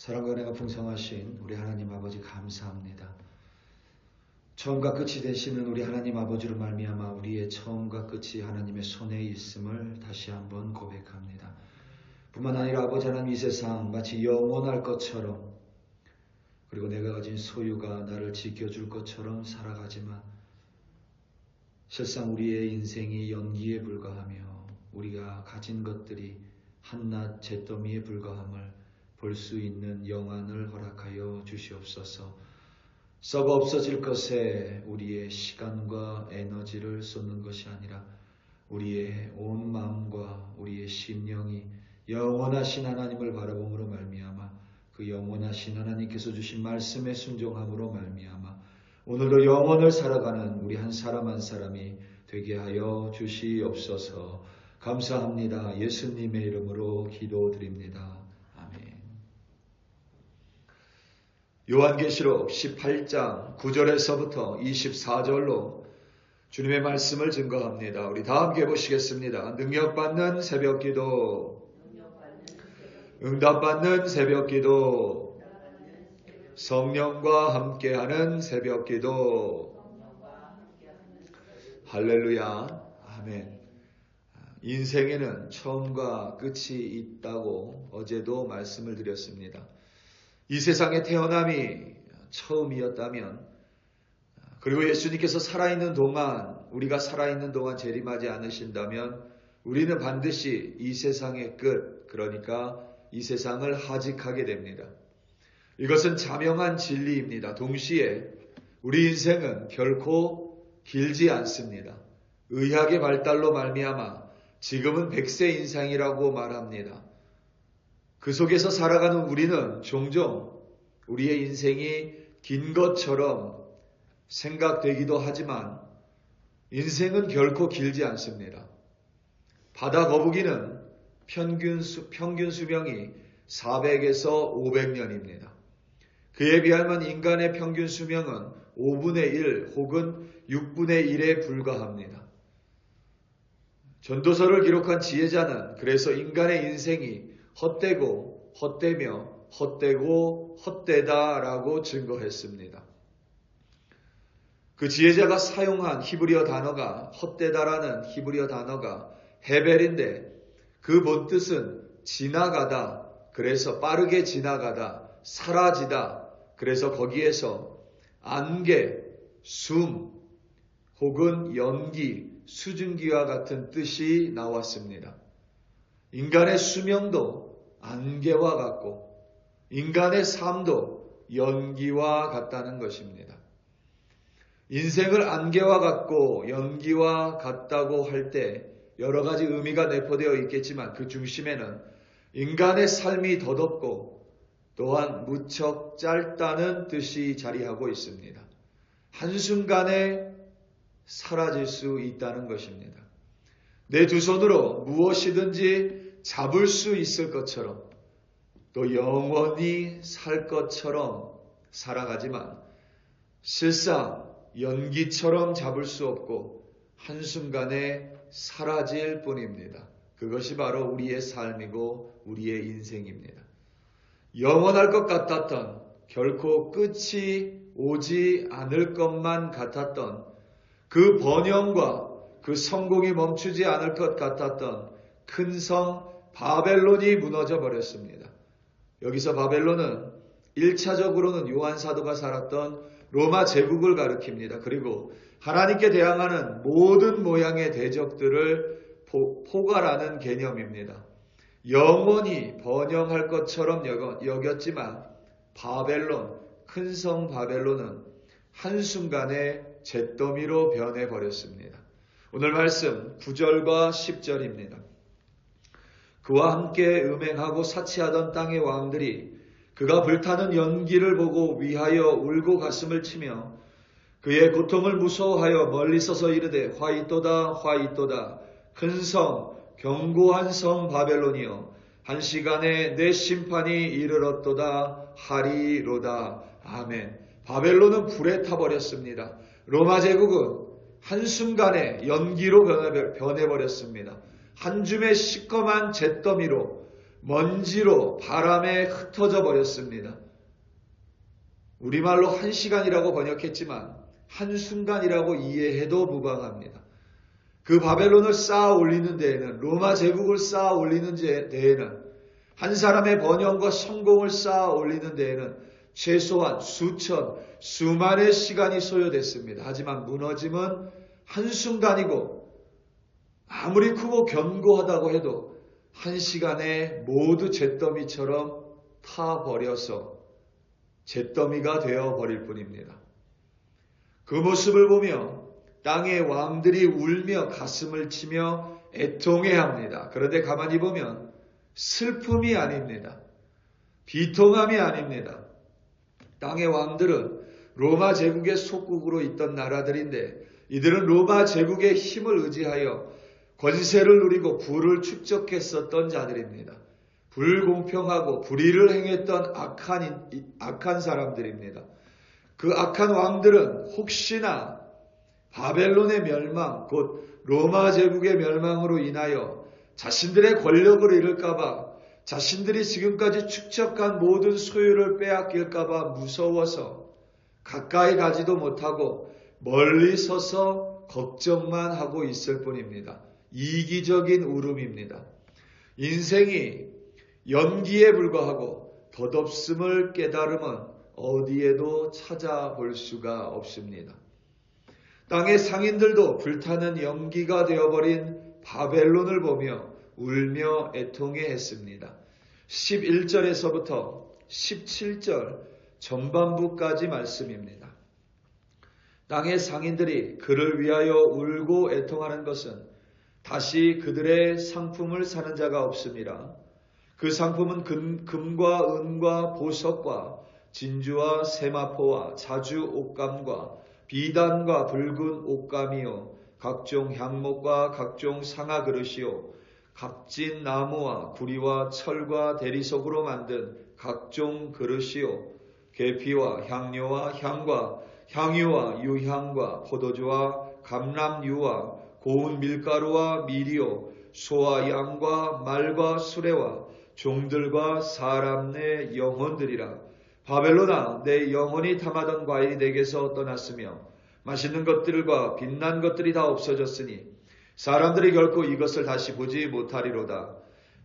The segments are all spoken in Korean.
사랑과 은혜가 풍성하신 우리 하나님 아버지 감사합니다. 처음과 끝이 되시는 우리 하나님 아버지로 말미암아 우리의 처음과 끝이 하나님의 손에 있음을 다시 한번 고백합니다. 뿐만 아니라 아버지 하나님, 이 세상 마치 영원할 것처럼, 그리고 내가 가진 소유가 나를 지켜줄 것처럼 살아가지만 실상 우리의 인생이 연기에 불과하며 우리가 가진 것들이 한낱 잿더미에 불과함을 볼 수 있는 영안을 허락하여 주시옵소서. 썩어 없어질 것에 우리의 시간과 에너지를 쏟는 것이 아니라 우리의 온 마음과 우리의 심령이 영원하신 하나님을 바라봄으로 말미암아 그 영원하신 하나님께서 주신 말씀에 순종함으로 말미암아 오늘도 영원을 살아가는 우리 한 사람 한 사람이 되게 하여 주시옵소서. 감사합니다. 예수님의 이름으로 기도드립니다. 아멘. 요한계시록 18장 9절에서부터 24절로 주님의 말씀을 증거합니다. 우리 다 함께 보시겠습니다. 능력받는 새벽기도, 응답받는 새벽기도, 성령과 함께하는 새벽기도. 할렐루야. 아멘. 인생에는 처음과 끝이 있다고 어제도 말씀을 드렸습니다. 이 세상에 태어남이 처음이었다면, 그리고 예수님께서 살아있는 동안, 우리가 살아있는 동안 재림하지 않으신다면 우리는 반드시 이 세상의 끝, 그러니까 이 세상을 하직하게 됩니다. 이것은 자명한 진리입니다. 동시에 우리 인생은 결코 길지 않습니다. 의학의 발달로 말미암아 지금은 100세 인생이라고 말합니다. 그 속에서 살아가는 우리는 종종 우리의 인생이 긴 것처럼 생각되기도 하지만 인생은 결코 길지 않습니다. 바다 거북이는 평균 수명이 400에서 500년입니다. 그에 비하면 인간의 평균 수명은 5분의 1 혹은 6분의 1에 불과합니다. 전도서를 기록한 지혜자는 그래서 인간의 인생이 헛되고 헛되며 헛되고 헛되다라고 증거했습니다. 그 지혜자가 사용한 히브리어 단어가, 헛되다라는 히브리어 단어가 헤벨인데 그 본뜻은 지나가다, 그래서 빠르게 지나가다, 사라지다, 그래서 거기에서 안개, 숨 혹은 연기, 수증기와 같은 뜻이 나왔습니다. 인간의 수명도 안개와 같고 인간의 삶도 연기와 같다는 것입니다. 인생을 안개와 같고 연기와 같다고 할 때 여러 가지 의미가 내포되어 있겠지만 그 중심에는 인간의 삶이 더덥고 또한 무척 짧다는 뜻이 자리하고 있습니다. 한순간에 사라질 수 있다는 것입니다. 내 두 손으로 무엇이든지 잡을 수 있을 것처럼 또 영원히 살 것처럼 살아가지만 실상 연기처럼 잡을 수 없고 한순간에 사라질 뿐입니다. 그것이 바로 우리의 삶이고 우리의 인생입니다. 영원할 것 같았던, 결코 끝이 오지 않을 것만 같았던 그 번영과 그 성공이 멈추지 않을 것 같았던 큰 성 바벨론이 무너져 버렸습니다. 여기서 바벨론은 1차적으로는 요한 사도가 살았던 로마 제국을 가리킵니다. 그리고 하나님께 대항하는 모든 모양의 대적들을 포괄하는 개념입니다. 영원히 번영할 것처럼 여겼지만 바벨론, 큰 성 바벨론은 한순간에 잿더미로 변해버렸습니다. 오늘 말씀 9절과 10절입니다. 그와 함께 음행하고 사치하던 땅의 왕들이 그가 불타는 연기를 보고 위하여 울고 가슴을 치며 그의 고통을 무서워하여 멀리 서서 이르되 화이또다 화이또다 큰 성 견고한 성 바벨론이여 한 시간에 내 심판이 이르렀도다 하리로다. 아멘. 바벨론은 불에 타버렸습니다. 로마 제국은 한순간에 연기로 변해버렸습니다. 한 줌의 시커먼 잿더미로 먼지로 바람에 흩어져 버렸습니다. 우리말로 1시간이라고 번역했지만 한순간이라고 이해해도 무방합니다. 그 바벨론을 쌓아 올리는 데에는, 로마 제국을 쌓아 올리는 데에는, 한 사람의 번영과 성공을 쌓아 올리는 데에는 최소한 수천, 수만의 시간이 소요됐습니다. 하지만 무너짐은 한순간이고 아무리 크고 견고하다고 해도 한 시간에 모두 잿더미처럼 타버려서 잿더미가 되어버릴 뿐입니다. 그 모습을 보며 땅의 왕들이 울며 가슴을 치며 애통해합니다. 그런데 가만히 보면 슬픔이 아닙니다. 비통함이 아닙니다. 땅의 왕들은 로마 제국의 속국으로 있던 나라들인데 이들은 로마 제국의 힘을 의지하여 권세를 누리고 부를 축적했었던 자들입니다. 불공평하고 불의를 행했던 악한 사람들입니다. 그 악한 왕들은 혹시나 바벨론의 멸망, 곧 로마 제국의 멸망으로 인하여 자신들의 권력을 잃을까봐, 자신들이 지금까지 축적한 모든 소유를 빼앗길까봐 무서워서 가까이 가지도 못하고 멀리 서서 걱정만 하고 있을 뿐입니다. 이기적인 울음입니다. 인생이 연기에 불과하고 덧없음을 깨달음은 어디에도 찾아볼 수가 없습니다. 땅의 상인들도 불타는 연기가 되어버린 바벨론을 보며 울며 애통해했습니다. 11절에서부터 17절 전반부까지 말씀입니다. 땅의 상인들이 그를 위하여 울고 애통하는 것은 다시 그들의 상품을 사는 자가 없습니다. 그 상품은 금과 은과 보석과 진주와 세마포와 자주 옷감과 비단과 붉은 옷감이요 각종 향목과 각종 상아 그릇이요 값진 나무와 구리와 철과 대리석으로 만든 각종 그릇이요 계피와 향료와 향과 향유와 유향과 포도주와 감람유와 고운 밀가루와 밀이요 소와 양과 말과 수레와 종들과 사람 내 영혼들이라. 바벨론아, 내 영혼이 탐하던 과일이 내게서 떠났으며 맛있는 것들과 빛난 것들이 다 없어졌으니 사람들이 결코 이것을 다시 보지 못하리로다.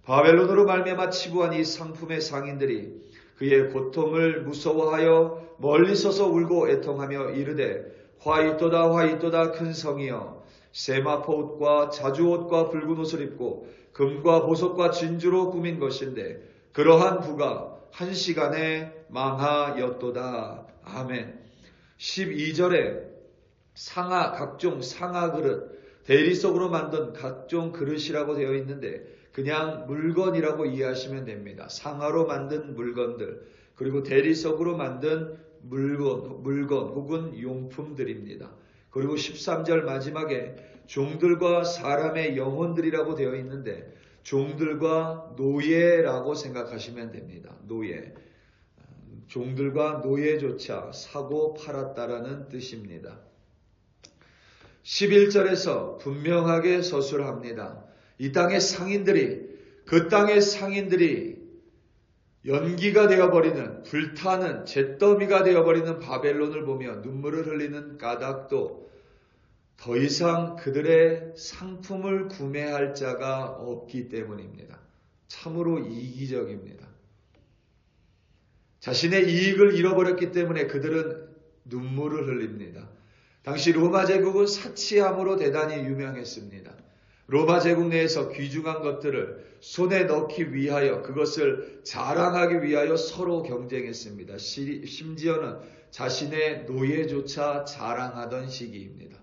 바벨론으로 말미암아 치부한 이 상품의 상인들이 그의 고통을 무서워하여 멀리 서서 울고 애통하며 이르되 화이토다 화이토다 큰 성이여 세마포 옷과 자주 옷과 붉은 옷을 입고 금과 보석과 진주로 꾸민 것인데 그러한 부가 한 시간에 망하였도다. 아멘. 12절에 상아, 각종 상아 그릇, 대리석으로 만든 각종 그릇이라고 되어 있는데 그냥 물건이라고 이해하시면 됩니다. 상아로 만든 물건들, 그리고 대리석으로 만든 물건 혹은 용품들입니다. 그리고 13절 마지막에 종들과 사람의 영혼들이라고 되어 있는데 종들과 노예라고 생각하시면 됩니다. 노예. 종들과 노예조차 사고 팔았다라는 뜻입니다. 11절에서 분명하게 서술합니다. 이 땅의 상인들이, 그 땅의 상인들이 연기가 되어버리는, 불타는 잿더미가 되어버리는 바벨론을 보며 눈물을 흘리는 까닭도 더 이상 그들의 상품을 구매할 자가 없기 때문입니다. 참으로 이기적입니다. 자신의 이익을 잃어버렸기 때문에 그들은 눈물을 흘립니다. 당시 로마 제국은 사치함으로 대단히 유명했습니다. 로마 제국 내에서 귀중한 것들을 손에 넣기 위하여, 그것을 자랑하기 위하여 서로 경쟁했습니다. 심지어는 자신의 노예조차 자랑하던 시기입니다.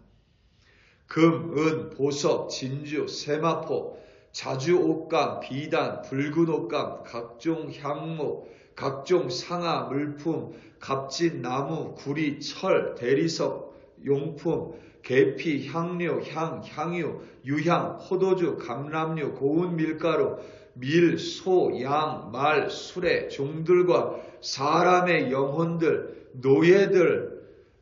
금, 은, 보석, 진주, 세마포, 자주 옷감, 비단, 붉은 옷감, 각종 향목, 각종 상아, 물품, 값진 나무, 구리, 철, 대리석, 용품, 계피, 향료, 향유, 유향, 포도주, 감람류, 고운 밀가루, 밀, 소, 양, 말, 수레, 종들과 사람의 영혼들, 노예들,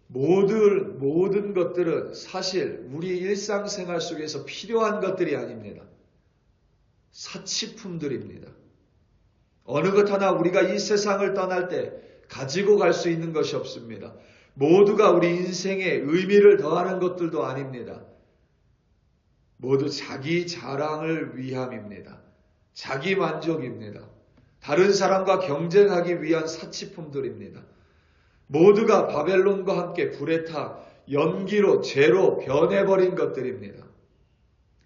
모든 것들은 사실 우리 일상생활 속에서 필요한 것들이 아닙니다. 사치품들입니다. 어느 것 하나 우리가 이 세상을 떠날 때 가지고 갈 수 있는 것이 없습니다. 모두가 우리 인생에 의미를 더하는 것들도 아닙니다. 모두 자기 자랑을 위함입니다. 자기 만족입니다. 다른 사람과 경쟁하기 위한 사치품들입니다. 모두가 바벨론과 함께 불에 타 연기로 재로 변해버린 것들입니다.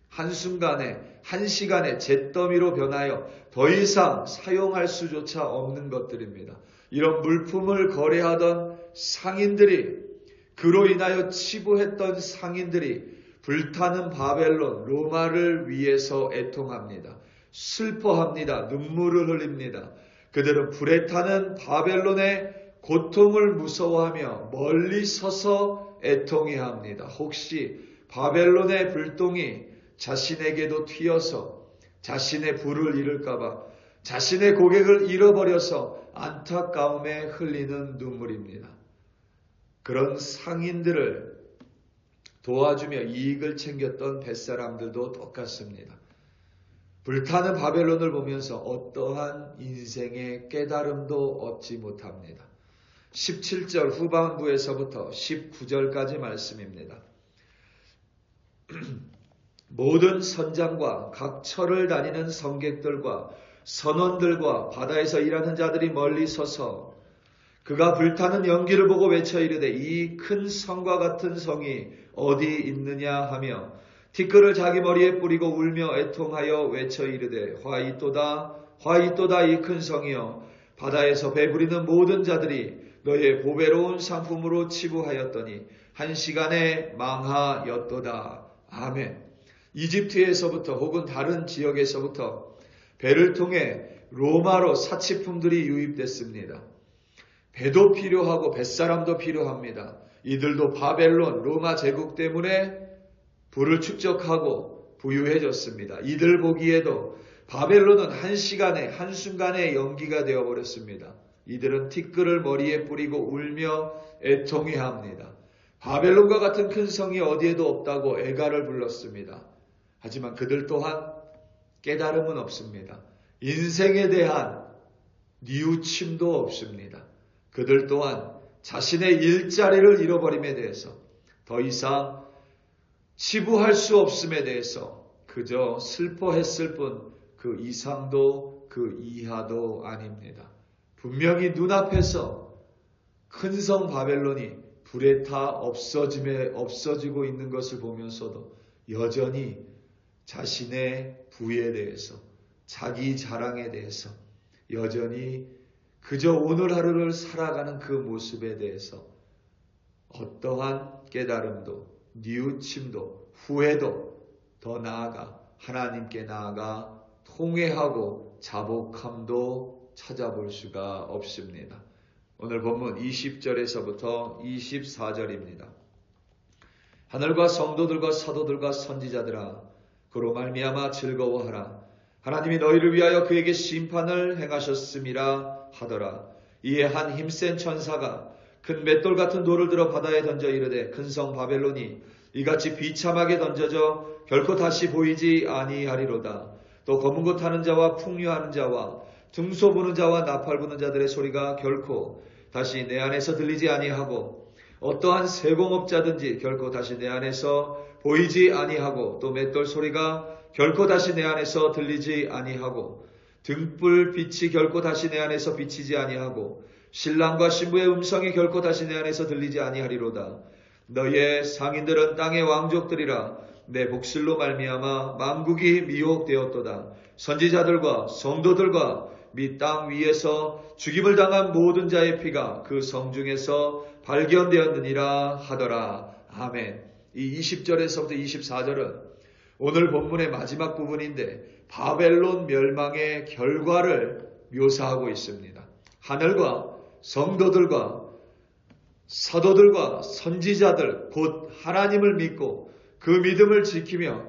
한순간에 한시간에 잿더미로 변하여 더 이상 사용할 수조차 없는 것들입니다. 이런 물품을 거래하던 상인들이, 그로 인하여 치부했던 상인들이 불타는 바벨론 로마를 위해서 애통합니다. 슬퍼합니다. 눈물을 흘립니다. 그들은 불에 타는 바벨론의 고통을 무서워하며 멀리 서서 애통해야 합니다. 혹시 바벨론의 불똥이 자신에게도 튀어서 자신의 부를 잃을까봐 자신의 고객을 잃어버려서 안타까움에 흘리는 눈물입니다. 그런 상인들을 도와주며 이익을 챙겼던 뱃사람들도 똑같습니다. 불타는 바벨론을 보면서 어떠한 인생의 깨달음도 얻지 못합니다. 17절 후반부에서부터 19절까지 말씀입니다. 모든 선장과 각 철을 다니는 성객들과 선원들과 바다에서 일하는 자들이 멀리 서서 그가 불타는 연기를 보고 외쳐 이르되 이 큰 성과 같은 성이 어디 있느냐 하며 티끌을 자기 머리에 뿌리고 울며 애통하여 외쳐 이르되 화 있도다 이 큰 성이여 바다에서 배부리는 모든 자들이 너의 보배로운 상품으로 치부하였더니 한 시간에 망하였도다. 아멘. 이집트에서부터 혹은 다른 지역에서부터 배를 통해 로마로 사치품들이 유입됐습니다. 배도 필요하고 뱃사람도 필요합니다. 이들도 바벨론, 로마 제국 때문에 부를 축적하고 부유해졌습니다. 이들 보기에도 바벨론은 한시간에 한순간에 연기가 되어버렸습니다. 이들은 티끌을 머리에 뿌리고 울며 애통해야 합니다. 바벨론과 같은 큰 성이 어디에도 없다고 애가를 불렀습니다. 하지만 그들 또한 깨달음은 없습니다. 인생에 대한 뉘우침도 없습니다. 그들 또한 자신의 일자리를 잃어버림에 대해서 더 이상 치부할 수 없음에 대해서 그저 슬퍼했을 뿐 그 이상도 그 이하도 아닙니다. 분명히 눈앞에서 큰 성 바벨론이 불에 타 없어지고 있는 것을 보면서도 여전히 자신의 부에 대해서, 자기 자랑에 대해서 여전히 그저 오늘 하루를 살아가는 그 모습에 대해서 어떠한 깨달음도, 뉘우침도, 후회도, 더 나아가 하나님께 나아가 통회하고 자복함도 찾아볼 수가 없습니다. 오늘 본문 20절에서부터 24절입니다. 하늘과 성도들과 사도들과 선지자들아 그로 말미암아 즐거워하라. 하나님이 너희를 위하여 그에게 심판을 행하셨음이라 하더라. 이에 한 힘센 천사가 큰 맷돌 같은 돌을 들어 바다에 던져 이르되 큰 성 바벨론이 이같이 비참하게 던져져 결코 다시 보이지 아니하리로다. 또 검은 것 타는 자와 풍류하는 자와 등소 부는 자와 나팔 부는 자들의 소리가 결코 다시 내 안에서 들리지 아니하고 어떠한 세공업자든지 결코 다시 내 안에서 보이지 아니하고 또 맷돌 소리가 결코 다시 내 안에서 들리지 아니하고 등불 빛이 결코 다시 내 안에서 비치지 아니하고 신랑과 신부의 음성이 결코 다시 내 안에서 들리지 아니하리로다. 너의 상인들은 땅의 왕족들이라. 내 복슬로 말미암아 만국이 미혹되었도다. 선지자들과 성도들과 및 땅 위에서 죽임을 당한 모든 자의 피가 그 성중에서 발견되었느니라 하더라. 아멘. 이 20절에서부터 24절은 오늘 본문의 마지막 부분인데 바벨론 멸망의 결과를 묘사하고 있습니다. 하늘과 성도들과 사도들과 선지자들 곧 하나님을 믿고 그 믿음을 지키며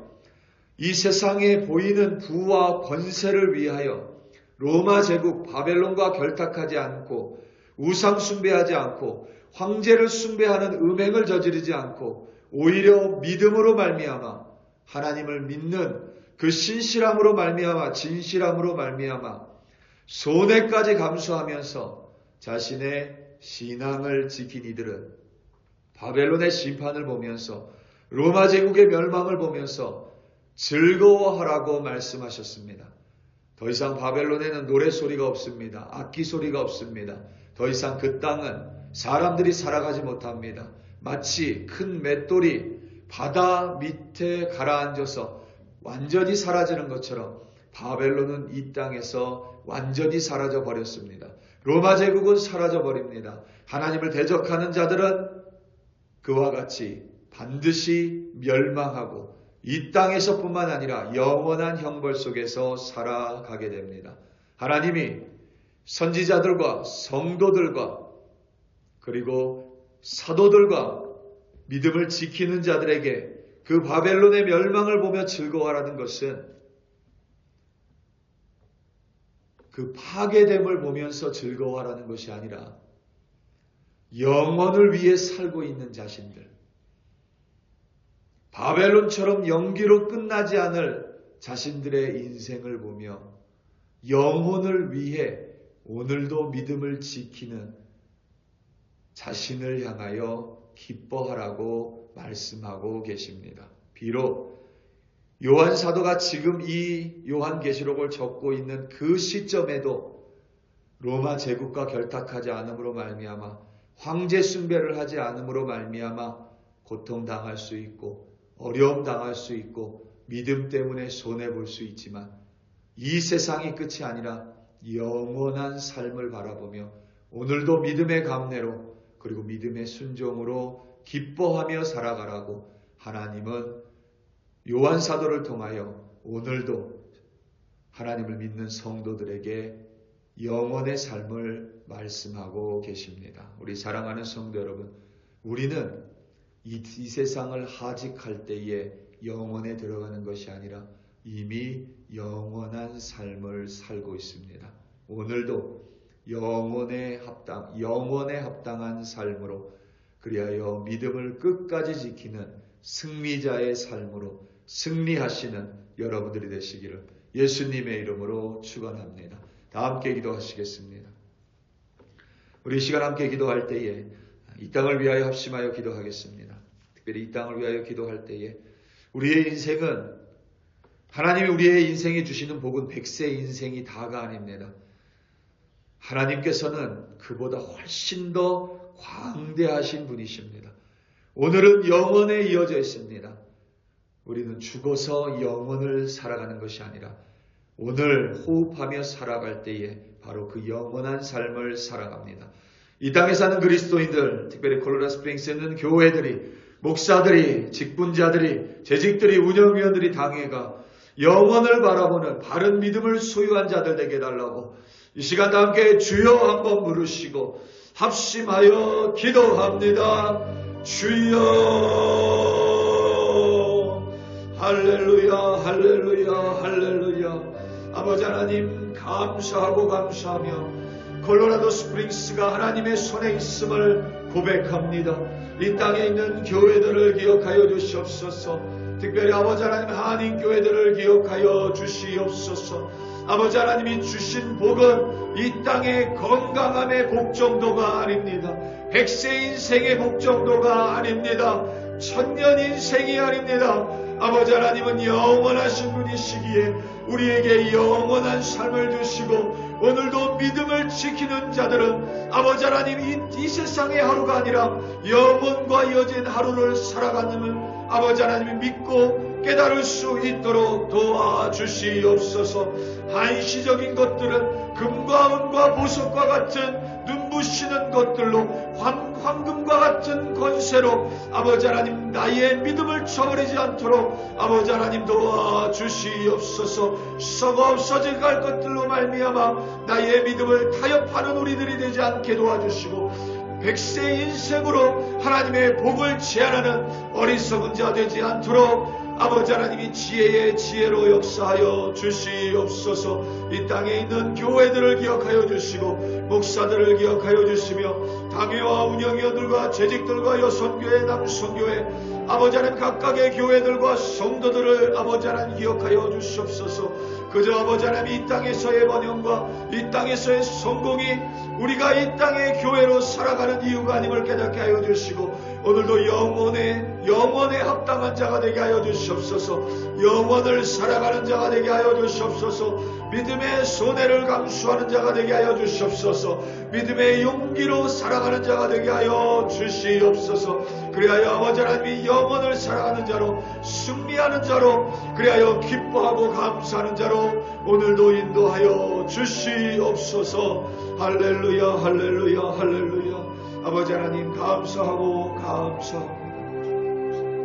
이 세상에 보이는 부와 권세를 위하여 로마 제국 바벨론과 결탁하지 않고 우상 숭배하지 않고 황제를 숭배하는 음행을 저지르지 않고 오히려 믿음으로 말미암아 하나님을 믿는 그 신실함으로 말미암아 진실함으로 말미암아 손해까지 감수하면서 자신의 신앙을 지킨 이들은 바벨론의 심판을 보면서 로마 제국의 멸망을 보면서 즐거워하라고 말씀하셨습니다. 더 이상 바벨론에는 노래소리가 없습니다. 악기소리가 없습니다. 더 이상 그 땅은 사람들이 살아가지 못합니다. 마치 큰 맷돌이 바다 밑에 가라앉아서 완전히 사라지는 것처럼 바벨론은 이 땅에서 완전히 사라져 버렸습니다. 로마 제국은 사라져 버립니다. 하나님을 대적하는 자들은 그와 같이 반드시 멸망하고 이 땅에서뿐만 아니라 영원한 형벌 속에서 살아가게 됩니다. 하나님이 선지자들과 성도들과 그리고 사도들과 믿음을 지키는 자들에게 그 바벨론의 멸망을 보며 즐거워하라는 것은 그 파괴됨을 보면서 즐거워하라는 것이 아니라 영원을 위해 살고 있는 자신들, 바벨론처럼 영기로 끝나지 않을 자신들의 인생을 보며 영혼을 위해 오늘도 믿음을 지키는 자신을 향하여 기뻐하라고 말씀하고 계십니다. 비록 요한 사도가 지금 이 요한계시록을 적고 있는 그 시점에도 로마 제국과 결탁하지 않음으로 말미암아 황제 숭배를 하지 않음으로 말미암아 고통당할 수 있고 어려움 당할 수 있고 믿음 때문에 손해볼 수 있지만 이 세상이 끝이 아니라 영원한 삶을 바라보며 오늘도 믿음의 감내로 그리고 믿음의 순종으로 기뻐하며 살아가라고 하나님은 요한 사도를 통하여 오늘도 하나님을 믿는 성도들에게 영원의 삶을 말씀하고 계십니다. 우리 사랑하는 성도 여러분, 우리는 이 세상을 하직할 때에 영원에 들어가는 것이 아니라 이미 영원한 삶을 살고 있습니다. 오늘도 영원에 합당한 삶으로 그리하여 믿음을 끝까지 지키는 승리자의 삶으로 승리하시는 여러분들이 되시기를 예수님의 이름으로 축원합니다. 다 함께 기도하시겠습니다. 우리 이 시간 함께 기도할 때에 이 땅을 위하여 합심하여 기도하겠습니다. 특별히 이 땅을 위하여 기도할 때에 우리의 인생은 하나님이 우리의 인생에 주시는 복은 100세 인생이 다가 아닙니다. 하나님께서는 그보다 훨씬 더 광대하신 분이십니다. 오늘은 영원에 이어져 있습니다. 우리는 죽어서 영원을 살아가는 것이 아니라 오늘 호흡하며 살아갈 때에 바로 그 영원한 삶을 살아갑니다. 이 땅에 사는 그리스도인들, 특별히 콜로라도 스프링스에 있는 교회들이, 목사들이, 직분자들이, 재직들이, 운영위원들이 당회가 영원을 바라보는 바른 믿음을 소유한 자들 되게 해달라고 이 시간 다 함께 주여 한번 부르시고 합심하여 기도합니다. 주여, 할렐루야, 할렐루야, 할렐루야. 아버지 하나님 감사하며 콜로라도 스프링스가 하나님의 손에 있음을 고백합니다. 이 땅에 있는 교회들을 기억하여 주시옵소서. 특별히 아버지 하나님 한인교회들을 기억하여 주시옵소서. 아버지 하나님이 주신 복은 이 땅의 건강함의 복 정도가 아닙니다. 100세 인생의 복 정도가 아닙니다. 천년 인생이 아닙니다. 아버지 하나님은 영원하신 분이시기에 우리에게 영원한 삶을 주시고 오늘도 믿음을 지키는 자들은 아버지 하나님 이 세상의 하루가 아니라 영원과 이어진 하루를 살아가는 아버지 하나님이 믿고 깨달을 수 있도록 도와주시옵소서. 한시적인 것들은 금과 은과 보석과 같은 눈부시는 것들로 황금과 같은 권세로 아버지 하나님 나의 믿음을 저버리지 않도록 아버지 하나님 도와주시옵소서. 썩어 없어질 갈 것들로 말미암아 나의 믿음을 타협하는 우리들이 되지 않게 도와주시고 100세 인생으로 하나님의 복을 제한하는 어리석은 자 되지 않도록 아버지 하나님이 지혜의 지혜로 역사하여 주시옵소서. 이 땅에 있는 교회들을 기억하여 주시고 목사들을 기억하여 주시며 당회와 운영위원들과 재직들과 여성교회 남성교회 아버지 하나님 각각의 교회들과 성도들을 아버지 하나님 기억하여 주시옵소서. 그저 아버지 하나님 이 땅에서의 번영과 이 땅에서의 성공이 우리가 이 땅의 교회로 살아가는 이유가 아님을 깨닫게 하여 주시고 오늘도 영원에 합당한 자가 되게 하여 주시옵소서. 영원을 살아가는 자가 되게 하여 주시옵소서. 믿음의 손해를 감수하는 자가 되게 하여 주시옵소서. 믿음의 용기로 살아가는 자가 되게 하여 주시옵소서. 그리하여 아버지 하나님이 영원을 살아가는 자로 승리하는 자로 그리하여 기뻐하고 감사하는 자로 오늘도 인도하여 주시옵소서. 할렐루야 할렐루야 할렐루야. 아버지 하나님 감사하고 감사합니다.